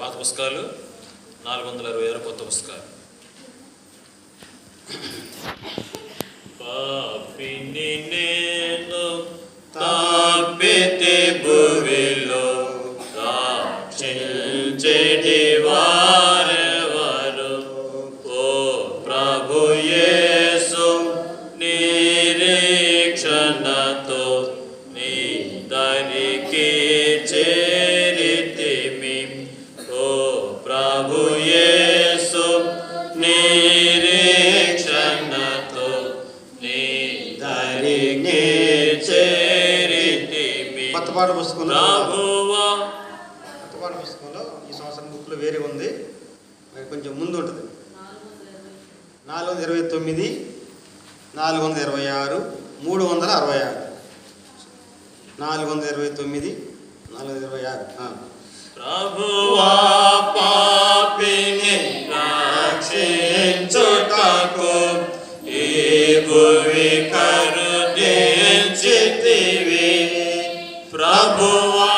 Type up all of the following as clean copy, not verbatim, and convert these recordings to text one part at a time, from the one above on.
పాత పుస్తకాలు 426 కొత్త పుస్తకాలు. పాపిని నేను తప్పితే భువిలో రక్షించెడి వారెవరు? ఓ ప్రభు యేసు, నిరీక్షణతో నీ దరికి చేరితిమి. ఓ ప్రభు యేసు, నిరీక్షణతో నీ దరికి చేరితిమి. కొత్తపాట పుస్తకంలో ప్రభువా, కొత్తపాట పుస్తకంలో ఈ సంవత్సరం బుక్లో వేరే ఉంది, మరి కొంచెం ముందు ఉంటుంది. 429, 426, 366. 429, 426. ప్రభువా పాపిని రక్షించుటకు ఈ భువి కరుణించితివి. ప్రభువా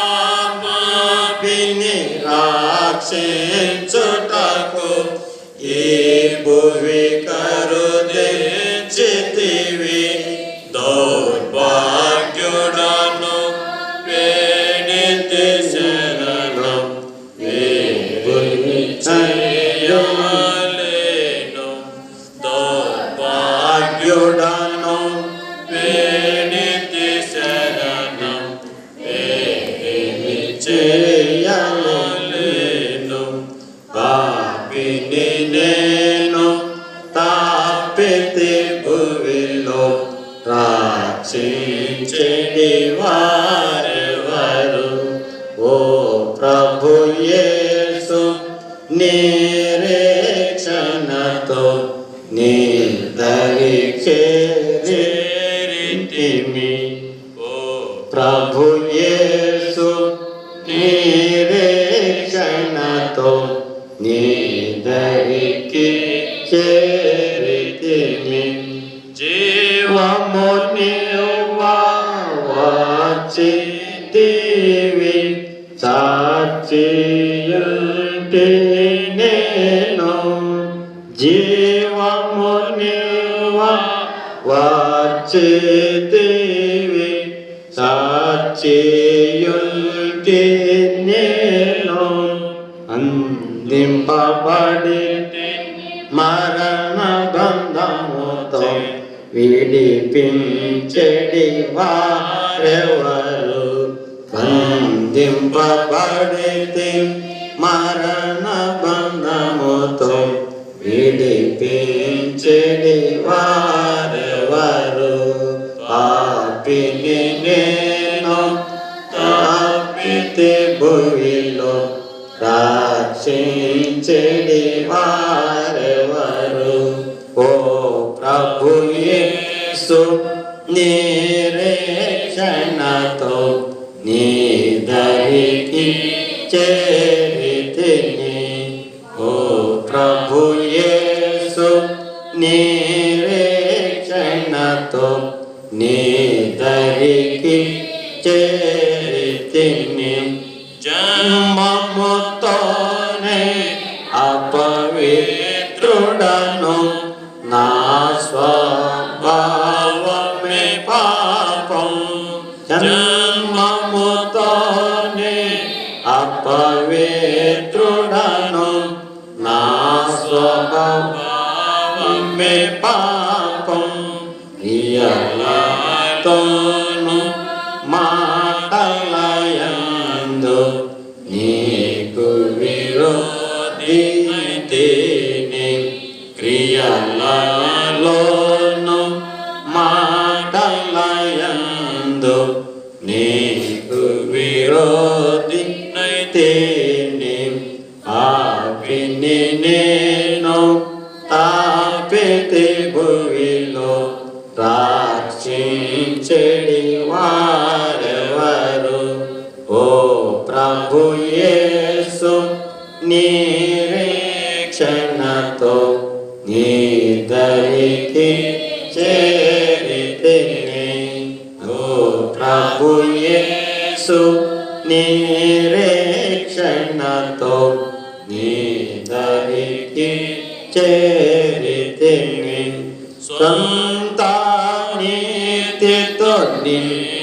పాపిని రక్షించుటకు ఈ భువి కరుణించితివి. దౌర్భాగ్యుడను వేడితి శరణం చేయలేను. దౌర్భాగ్యుడను వేడితి శరణం చేయలేను. పాపిని నేను తాపితి భువిలో రక్షించెడి వారెవరు? ఓ ప్రభు యేసు, నిరీక్షణతో నీ దరికి చేరితిమి. ఓ ప్రభు యేసు, నిరీక్షణతో నీ దరికి చేరితిమి. జీవము నీవా వచ్చితివి, సాక్షియుంటి నేను. జీవము నీవా వచ్చితివి, సాక్షియుంటి నేను. అందింపబడి మరణ బంధముతో విడిపించెడి వారెవరు? బంధింపబడితే మరణ బంధముతో విడిపించెడి వారెవరు? పాపిని నేను తాపితే భువిలో రక్షించెడి వారెవరు? ఓ ప్రభు యేసు, నిరీక్షణతో నీ దరికి చేరితిని. ఓ ప్రభు యేసు, నిరీక్షణతో నీ దరికి చేరితిని. జన్మముతోనే అపవిత్రుడను, నా స్వభావమే పాపం. జన్మముతోనే అపవిత్రుడను, నా స్వభావమే పాపం. ప్రియలతోను మాటలయందు నీకు విరోధి అయితేనే. క్రియలలోను మాటలయందు నీకు విరోధి అయితేనే. పాపిని నేను తాపితి భువిలో రక్షించెడి వారెవరు? ఓ ప్రభు యేసు, నిరీక్షణతో నీ దరికి చేరితిని. ఓ ప్రభు యేసు, నిరీక్షణతో నీ దరికి చేరితిని. సొంత నీ శక్తితో నింపి